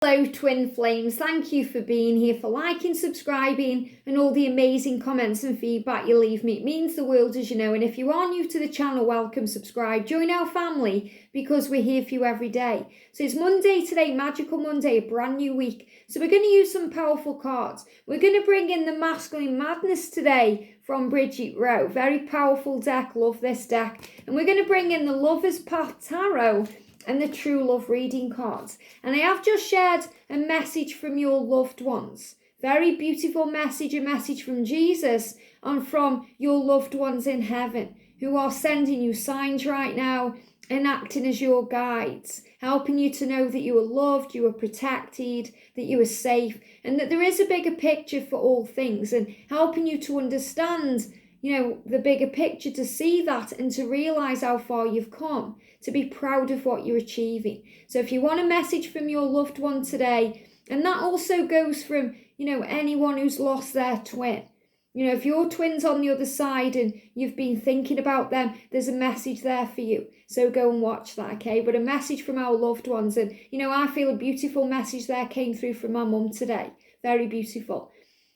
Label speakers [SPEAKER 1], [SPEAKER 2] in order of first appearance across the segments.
[SPEAKER 1] Hello twin flames, thank you for being here, for liking, subscribing and all the amazing comments and feedback you leave me. It means the world, as you know, and if you are new to the channel, welcome, subscribe, join our family because we're here for you every day. So it's Monday today, Magical Monday, a brand new week. So we're going to use some powerful cards. We're going to bring in the Masculine Madness today from Bridget. Very powerful deck, love this deck. And we're going to bring in the Lover's Path Tarot and the True Love Reading cards. And I have just shared a message from your loved ones. Very beautiful message, a message from Jesus and from your loved ones in heaven who are sending you signs right now and acting as your guides, helping you to know that you are loved, you are protected, that you are safe, and that there is a bigger picture for all things, and helping you to understand, the bigger picture, to see that and to realize how far you've come, to be proud of what you're achieving. So if you want a message from your loved one today, and that also goes from, anyone who's lost their twin. If your twin's on the other side and you've been thinking about them, there's a message there for you. So go and watch that, okay? But a message from our loved ones. And, I feel a beautiful message there came through from my mum today. Very beautiful.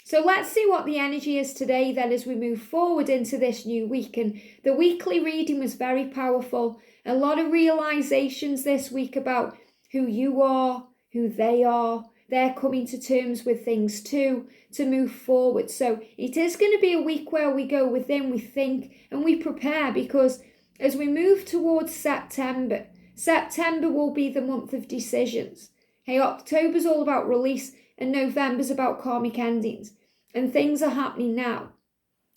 [SPEAKER 1] So let's see what the energy is today then as we move forward into this new week. And the weekly reading was very powerful. A lot of realizations this week about who you are, who they are. They're coming to terms with things too, to move forward. So it is going to be a week where we go within, we think and we prepare, because as we move towards September will be the month of decisions. Hey, October's all about release and November's about karmic endings. And things are happening now.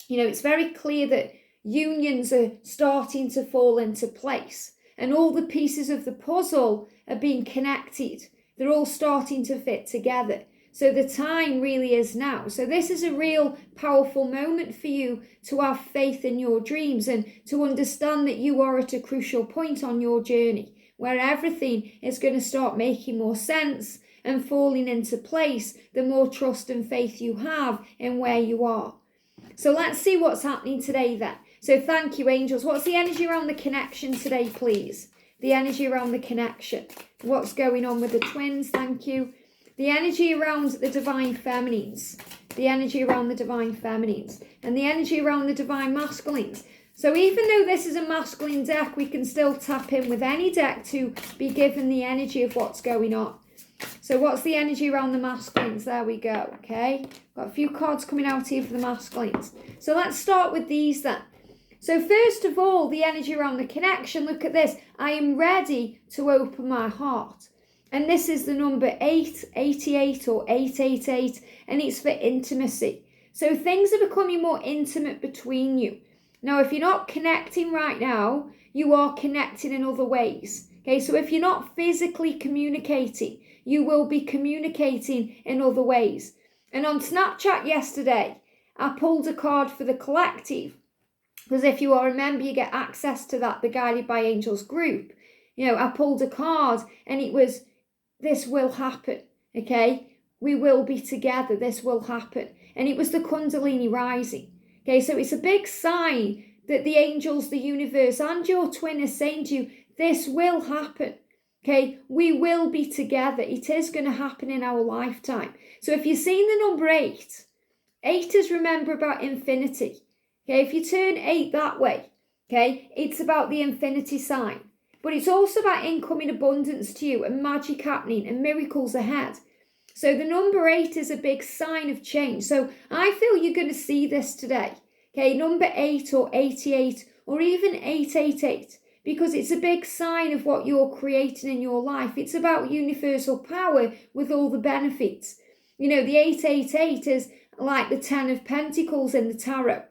[SPEAKER 1] It's very clear that unions are starting to fall into place and all the pieces of the puzzle are being connected. They're all starting to fit together. So the time really is now. So this is a real powerful moment for you to have faith in your dreams and to understand that you are at a crucial point on your journey where everything is going to start making more sense and falling into place the more trust and faith you have in where you are. So let's see what's happening today then. So thank you, angels. What's the energy around the connection today, please? The energy around the connection. What's going on with the twins? Thank you. The energy around the divine feminines. The energy around the divine feminines. And the energy around the divine masculines. So even though this is a masculine deck, we can still tap in with any deck to be given the energy of what's going on. So what's the energy around the masculines? There we go, okay? Got a few cards coming out here for the masculines. So let's start with these then. So first of all, the energy around the connection, look at this. I am ready to open my heart. And this is the number 888 or 888, and it's for intimacy. So things are becoming more intimate between you. Now, if you're not connecting right now, you are connecting in other ways. Okay, so if you're not physically communicating, you will be communicating in other ways. And on Snapchat yesterday, I pulled a card for the collective. Because if you all remember, you get access to that, the Guided by Angels group. I pulled a card and it was, this will happen, okay? We will be together, this will happen. And it was the Kundalini rising. Okay, so it's a big sign that the angels, the universe, and your twin is saying to you, this will happen. Okay, we will be together. It is going to happen in our lifetime. So if you've seen the number 8, 8 is, remember, about infinity. Okay, if you turn 8 that way, okay, it's about the infinity sign. But it's also about incoming abundance to you and magic happening and miracles ahead. So the number 8 is a big sign of change. So I feel you're going to see this today. Okay, number 8 or 88 or even 888. Because it's a big sign of what you're creating in your life. It's about universal power with all the benefits. The 888 is like the 10 of Pentacles in the tarot.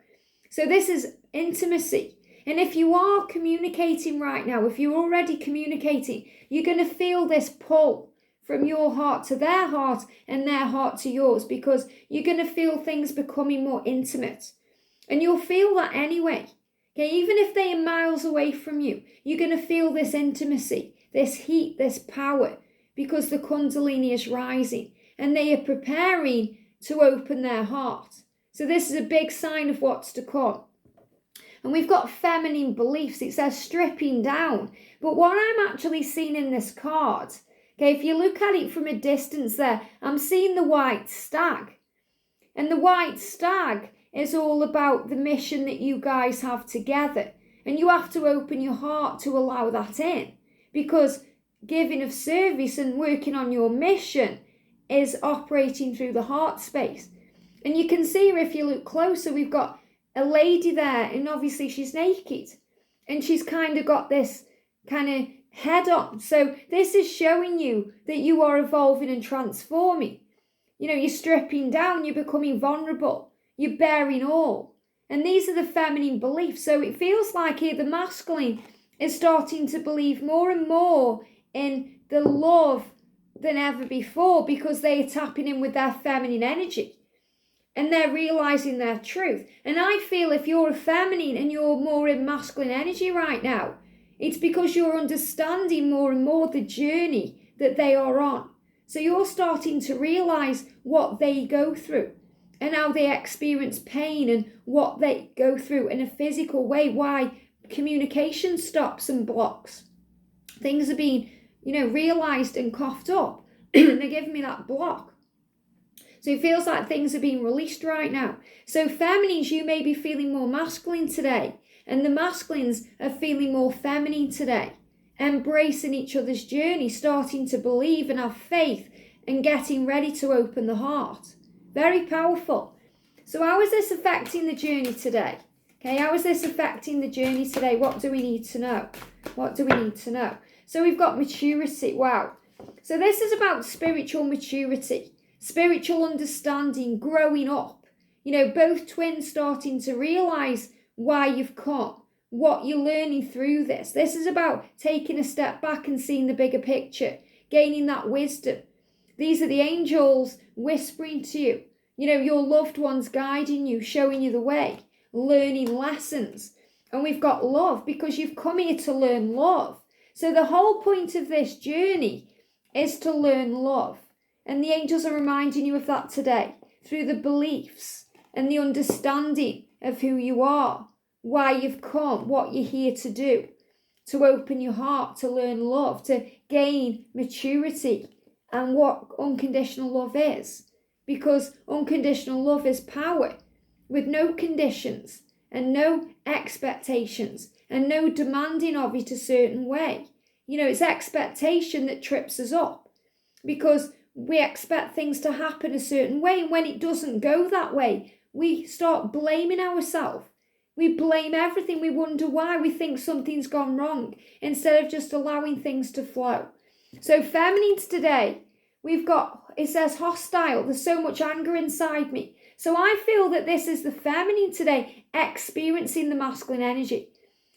[SPEAKER 1] So this is intimacy. And if you are communicating right now, if you're already communicating, you're going to feel this pull from your heart to their heart and their heart to yours, because you're going to feel things becoming more intimate. And you'll feel that anyway. Okay, even if they are miles away from you, you're going to feel this intimacy, this heat, this power, because the Kundalini is rising and they are preparing to open their heart. So this is a big sign of what's to come. And we've got feminine beliefs. It says stripping down. But what I'm actually seeing in this card Okay, if you look at it from a distance there, I'm seeing the white stag. And the white stag is all about the mission that you guys have together. And you have to open your heart to allow that in. Because giving of service and working on your mission is operating through the heart space. And you can see her if you look closer. We've got a lady there, and obviously she's naked. And she's kind of got this kind of head on. So this is showing you that you are evolving and transforming. You know, you're stripping down, you're becoming vulnerable, you're bearing all. And these are the feminine beliefs. So it feels like here the masculine is starting to believe more and more in the love than ever before, because they are tapping in with their feminine energy and they're realizing their truth. And I feel if you're a feminine and you're more in masculine energy right now, it's because you're understanding more and more the journey that they are on. So you're starting to realize what they go through and how they experience pain and what they go through in a physical way, why communication stops and blocks. Things are being, realized and coughed up. And they're giving me that block. So it feels like things are being released right now. So feminines, you may be feeling more masculine today. And the masculines are feeling more feminine today. Embracing each other's journey, starting to believe and have faith and getting ready to open the heart. Very powerful. So how is this affecting the journey today? Okay, how is this affecting the journey today? What do we need to know? What do we need to know? So we've got maturity. Wow. So this is about spiritual maturity, spiritual understanding, growing up. Both twins starting to realize why you've come, what you're learning through this. This is about taking a step back and seeing the bigger picture, gaining that wisdom. These are the angels whispering to you, your loved ones guiding you, showing you the way, learning lessons. And we've got love because you've come here to learn love. So the whole point of this journey is to learn love. And the angels are reminding you of that today through the beliefs and the understanding of who you are, why you've come, what you're here to do, to open your heart, to learn love, to gain maturity and what unconditional love is. Because unconditional love is power with no conditions and no expectations and no demanding of it a certain way. It's expectation that trips us up because we expect things to happen a certain way. And when it doesn't go that way, we start blaming ourselves. We blame everything. We wonder why. We think something's gone wrong instead of just allowing things to flow. So feminines today, it says hostile. There's so much anger inside me. So I feel that this is the feminine today experiencing the masculine energy.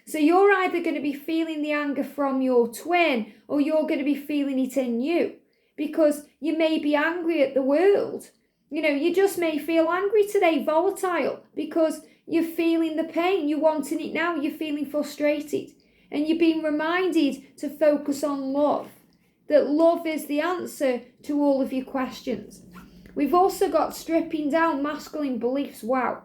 [SPEAKER 1] So you're either going to be feeling the anger from your twin or you're going to be feeling it in you because you may be angry at the world. You just may feel angry today, volatile, because you're feeling the pain. You're wanting it now. You're feeling frustrated. And you're being reminded to focus on love. That love is the answer to all of your questions. We've also got stripping down masculine beliefs. Wow.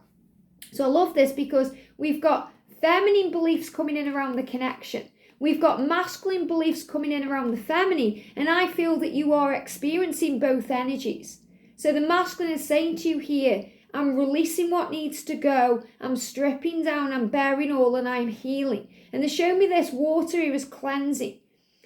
[SPEAKER 1] So I love this because we've got feminine beliefs coming in around the connection. We've got masculine beliefs coming in around the feminine. And I feel that you are experiencing both energies. So the masculine is saying to you here, I'm releasing what needs to go. I'm stripping down. I'm bearing all and I'm healing. And they show me this water here is cleansing.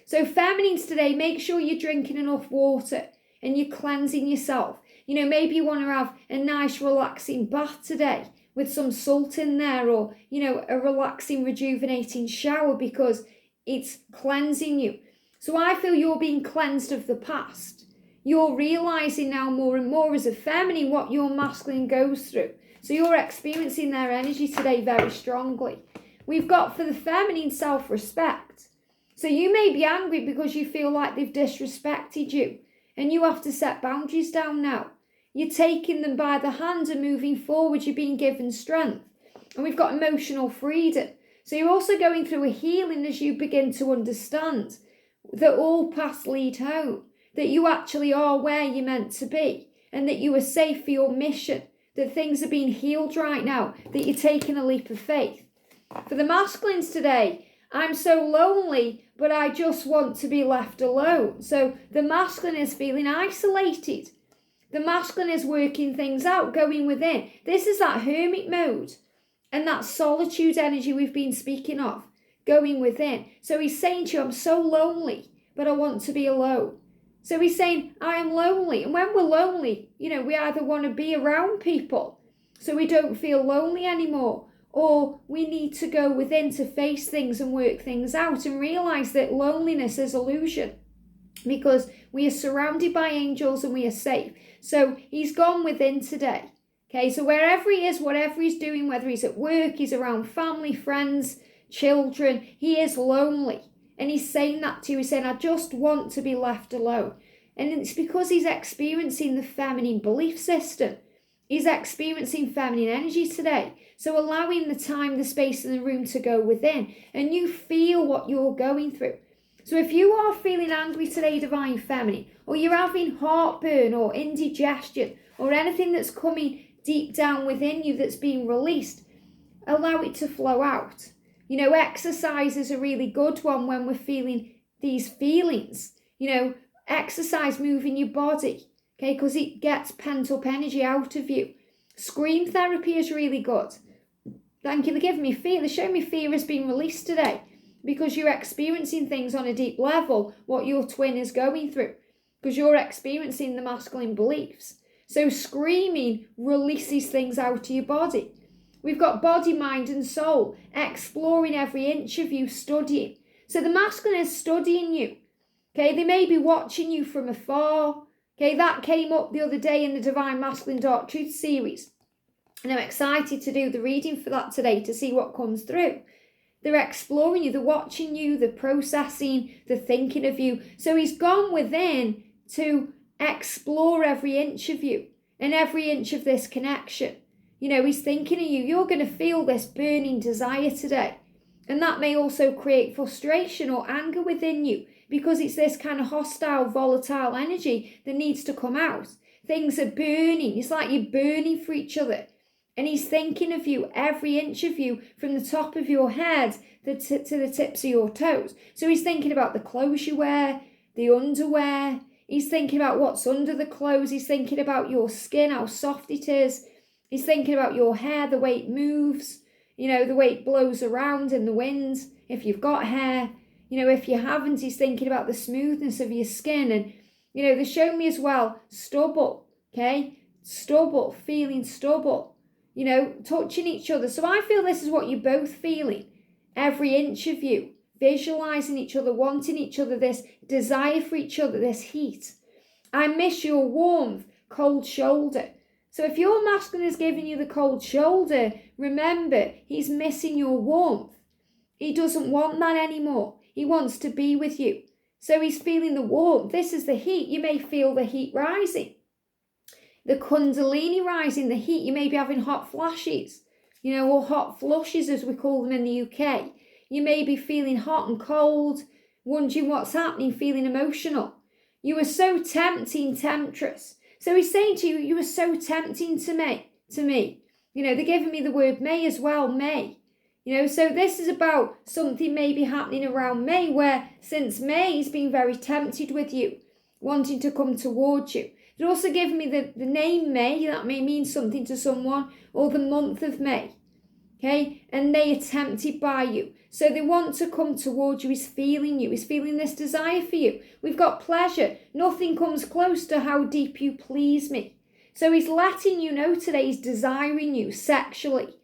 [SPEAKER 1] So feminines today, make sure you're drinking enough water and you're cleansing yourself. Maybe you want to have a nice relaxing bath today with some salt in there or, a relaxing, rejuvenating shower because it's cleansing you. So I feel you're being cleansed of the past. You're realizing now more and more as a feminine what your masculine goes through. So you're experiencing their energy today very strongly. We've got for the feminine self-respect. So you may be angry because you feel like they've disrespected you and you have to set boundaries down now. You're taking them by the hand and moving forward. You're being given strength. And we've got emotional freedom. So you're also going through a healing as you begin to understand that all paths lead home, that you actually are where you're meant to be and that you are safe for your mission, that things are being healed right now, that you're taking a leap of faith. For the masculines today, I'm so lonely, but I just want to be left alone. So the masculine is feeling isolated. The masculine is working things out, going within. This is that hermit mode and that solitude energy we've been speaking of, going within. So he's saying to you, I'm so lonely, but I want to be alone. So he's saying, I am lonely. And when we're lonely, we either want to be around people so we don't feel lonely anymore, or we need to go within to face things and work things out and realize that loneliness is illusion because we are surrounded by angels and we are safe. So he's gone within today. Okay, so wherever he is, whatever he's doing, whether he's at work, he's around family, friends, children, he is lonely. And he's saying that to you. He's saying, I just want to be left alone. And it's because he's experiencing the feminine belief system. He's experiencing feminine energy today. So allowing the time, the space and the room to go within. And you feel what you're going through. So if you are feeling angry today, Divine Feminine, or you're having heartburn or indigestion or anything that's coming deep down within you that's being released, allow it to flow out. Exercise is a really good one when we're feeling these feelings. Exercise, moving your body, okay, because it gets pent up energy out of you. Scream therapy is really good. Thank you for giving me fear. They're showing me fear has been released today because you're experiencing things on a deep level, what your twin is going through, because you're experiencing the masculine beliefs. So screaming releases things out of your body. We've got body, mind and soul, exploring every inch of you, studying. So the masculine is studying you. Okay, they may be watching you from afar. Okay, that came up the other day in the Divine Masculine Dark Truth series. And I'm excited to do the reading for that today to see what comes through. They're exploring you, they're watching you, they're processing, they're thinking of you. So he's gone within to explore every inch of you and every inch of this connection. He's thinking of you. You're going to feel this burning desire today. And that may also create frustration or anger within you because it's this kind of hostile, volatile energy that needs to come out. Things are burning. It's like you're burning for each other. And he's thinking of you, every inch of you, from the top of your head to the tips of your toes. So he's thinking about the clothes you wear, the underwear. He's thinking about what's under the clothes. He's thinking about your skin, how soft it is. He's thinking about your hair, the way it moves, the way it blows around in the wind, if you've got hair. If you haven't, he's thinking about the smoothness of your skin. And, they show me as well, stubble, okay? Stubble, feeling stubble, touching each other. So I feel this is what you're both feeling. Every inch of you, visualizing each other, wanting each other, this desire for each other, this heat. I miss your warmth, cold shoulder. So if your masculine is giving you the cold shoulder, remember, he's missing your warmth. He doesn't want that anymore. He wants to be with you. So he's feeling the warmth. This is the heat. You may feel the heat rising. The kundalini rising, the heat. You may be having hot flashes, or hot flushes as we call them in the UK. You may be feeling hot and cold, wondering what's happening, feeling emotional. You are so tempting, temptress. So he's saying to you, you are so tempting to me. They're giving me the word May as well, May. So this is about something maybe happening around May where since May he's been very tempted with you, wanting to come towards you. They're also giving me the name May, that may mean something to someone, or the month of May. Okay, and they are tempted by you. So they want to come towards you. He's feeling you. He's feeling this desire for you. We've got pleasure. Nothing comes close to how deep you please me. So he's letting you know today he's desiring you sexually.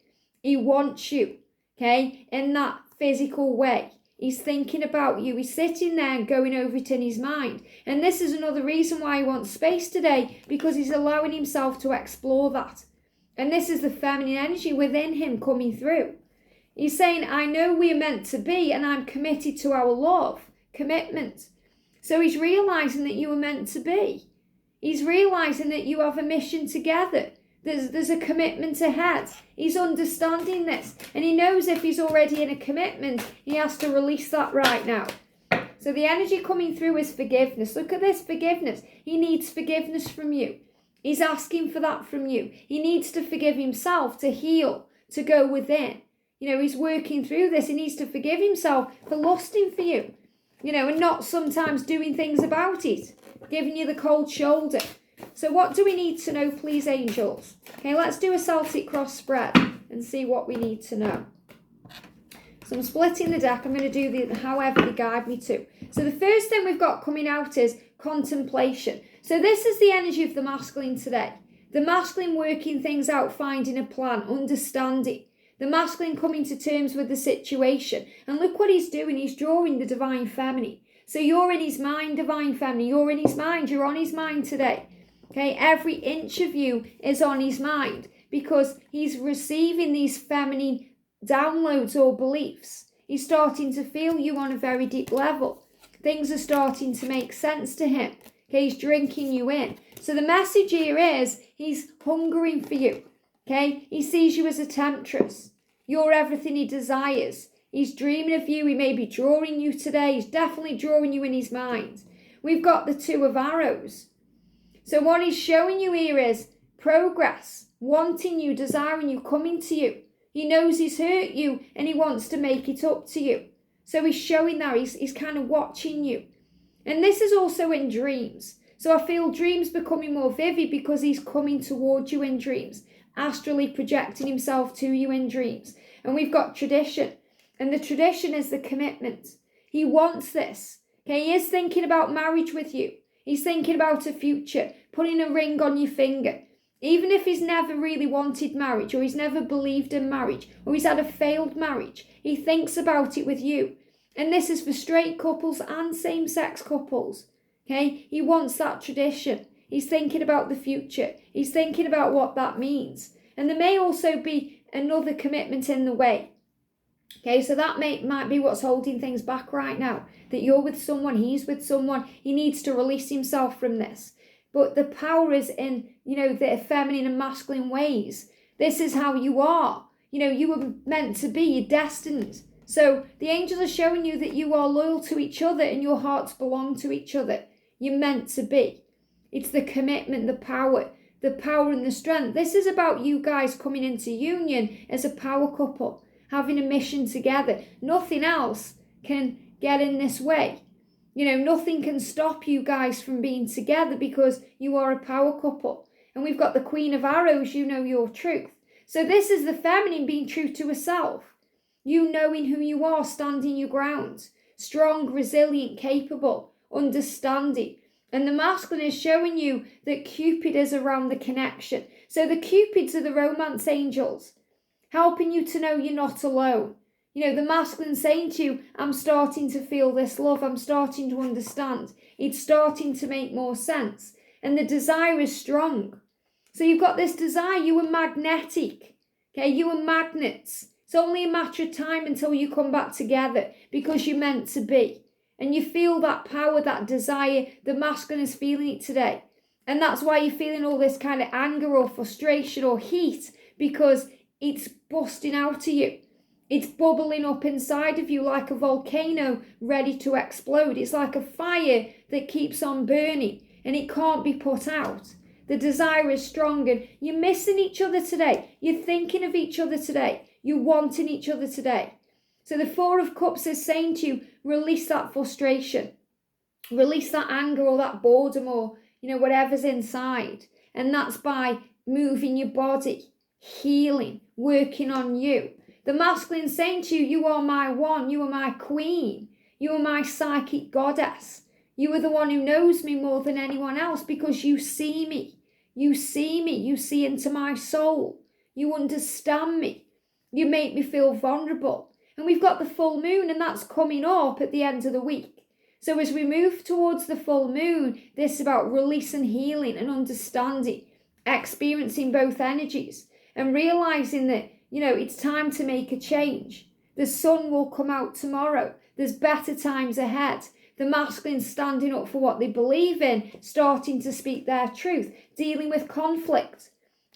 [SPEAKER 1] He wants you, okay, in that physical way. He's thinking about you. He's sitting there and going over it in his mind. And this is another reason why he wants space today, because he's allowing himself to explore that. And this is the feminine energy within him coming through. He's saying, I know we're meant to be and I'm committed to our love, commitment. So he's realising that you were meant to be. He's realising that you have a mission together. There's a commitment ahead. He's understanding this. And he knows if he's already in a commitment, he has to release that right now. So the energy coming through is forgiveness. Look at this forgiveness. He needs forgiveness from you. He's asking for that from you. He needs to forgive himself, to heal, to go within. He's working through this. He needs to forgive himself for lusting for you, and not sometimes doing things about it, giving you the cold shoulder. So what do we need to know, please, angels? Okay, let's do a Celtic cross spread and see what we need to know. So I'm splitting the deck. I'm going to do however they guide me to. So the first thing we've got coming out is contemplation. So this is the energy of the masculine today. The masculine working things out, finding a plan, understanding. The masculine coming to terms with the situation. And look what he's doing. He's drawing the divine feminine. So you're in his mind, divine feminine. You're in his mind. You're on his mind today. Okay, every inch of you is on his mind because he's receiving these feminine downloads or beliefs. He's starting to feel you on a very deep level. Things are starting to make sense to him. Okay, he's drinking you in. So the message here is he's hungering for you. Okay, he sees you as a temptress. You're everything he desires. He's dreaming of you. He may be drawing you today. He's definitely drawing you in his mind. We've got the 2 of arrows. So what he's showing you here is progress, wanting you, desiring you, coming to you. He knows he's hurt you and he wants to make it up to you. So he's showing that, he's kind of watching you. And this is also in dreams. So I feel dreams becoming more vivid because he's coming towards you in dreams, astrally projecting himself to you in dreams. And we've got tradition. And the tradition is the commitment. He wants this. Okay, he is thinking about marriage with you. He's thinking about a future, putting a ring on your finger. Even if he's never really wanted marriage, or he's never believed in marriage, or he's had a failed marriage, he thinks about it with you. And this is for straight couples and same-sex couples. Okay, he wants that tradition. He's thinking about the future. He's thinking about what that means. And there may also be another commitment in the way. Okay, so that might be what's holding things back right now. That you're with someone, he's with someone. He needs to release himself from this. But the power is in, the feminine and masculine ways. This is how you are. You were meant to be, you're destined. So the angels are showing you that you are loyal to each other and your hearts belong to each other. You're meant to be. It's the commitment, the power and the strength. This is about you guys coming into union as a power couple, having a mission together. Nothing else can get in this way. Nothing can stop you guys from being together because you are a power couple. And we've got the Queen of Arrows, you know your truth. So this is the feminine being true to herself. You knowing who you are, standing your ground. Strong, resilient, capable, understanding. And the masculine is showing you that Cupid is around the connection. So the Cupids are the romance angels, helping you to know you're not alone. The masculine saying to you, I'm starting to feel this love. I'm starting to understand. It's starting to make more sense. And the desire is strong. So you've got this desire. You are magnetic. Okay, you are magnets. It's only a matter of time until you come back together because you're meant to be. And you feel that power, that desire. The masculine is feeling it today. And that's why you're feeling all this kind of anger or frustration or heat, because it's busting out of you. It's bubbling up inside of you like a volcano ready to explode. It's like a fire that keeps on burning and it can't be put out. The desire is strong and you're missing each other today. You're thinking of each other today. You're wanting each other today. So the 4 of Cups is saying to you, release that frustration. Release that anger or that boredom or, whatever's inside. And that's by moving your body, healing, working on you. The masculine saying to you, you are my one, you are my queen, you are my psychic goddess. You are the one who knows me more than anyone else because you see me. You see me, you see into my soul. You understand me. You make me feel vulnerable. And we've got the full moon and that's coming up at the end of the week. So as we move towards the full moon, this is about release and healing and understanding, experiencing both energies and realizing that it's time to make a change. The sun will come out tomorrow. There's better times ahead. The masculine standing up for what they believe in, starting to speak their truth, dealing with conflict,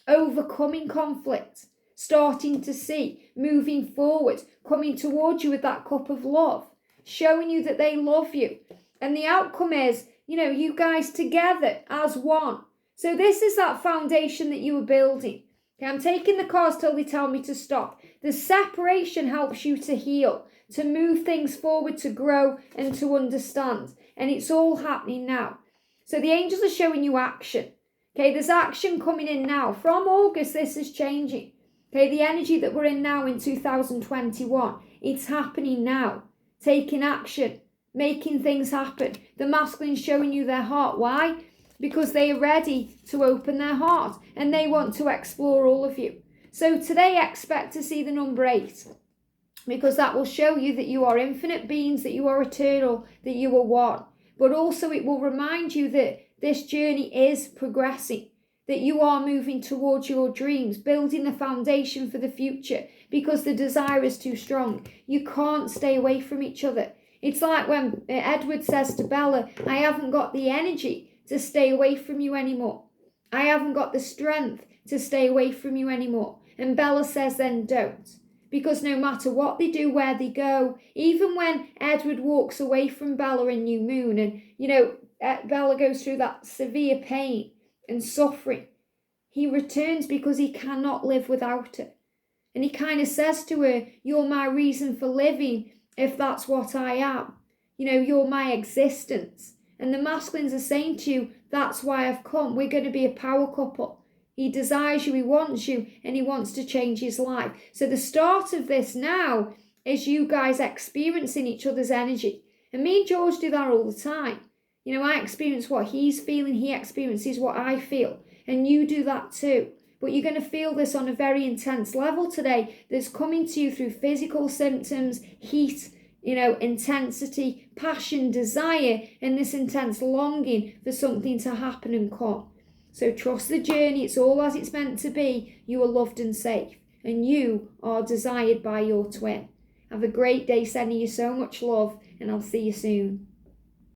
[SPEAKER 1] overcoming conflict, starting to see, moving forward, coming towards you with that cup of love, showing you that they love you. And the outcome is, you guys together as one. So this is that foundation that you were building. Okay, I'm taking the cards till they tell me to stop. The separation helps you to heal, to move things forward, to grow and to understand. And it's all happening now. So the angels are showing you action. Okay, there's action coming in now. From August, this is changing. Okay, the energy that we're in now in 2021, it's happening now. Taking action, making things happen. The masculine's showing you their heart. Why? Because they are ready to open their heart and they want to explore all of you. So today, expect to see the number 8, because that will show you that you are infinite beings, that you are eternal, that you are one. But also it will remind you that this journey is progressing, that you are moving towards your dreams, building the foundation for the future, because the desire is too strong. You can't stay away from each other. It's like when Edward says to Bella, I haven't got the energy to stay away from you anymore. I haven't got the strength to stay away from you anymore. And Bella says, then don't. Because no matter what they do, where they go, even when Edward walks away from Bella in New Moon, and, Bella goes through that severe pain and suffering, he returns because he cannot live without her. And he kind of says to her, you're my reason for living, if that's what I am. You're my existence. And the masculines are saying to you, that's why I've come. We're going to be a power couple. He desires you, he wants you, and he wants to change his life. So the start of this now is you guys experiencing each other's energy. And me and George do that all the time. I experience what he's feeling, he experiences what I feel. And you do that too. But you're going to feel this on a very intense level today that's coming to you through physical symptoms, heat, intensity, passion, desire, and this intense longing for something to happen and come. So trust the journey. It's all as it's meant to be. You are loved and safe. And you are desired by your twin. Have a great day. Sending you so much love. And I'll see you soon.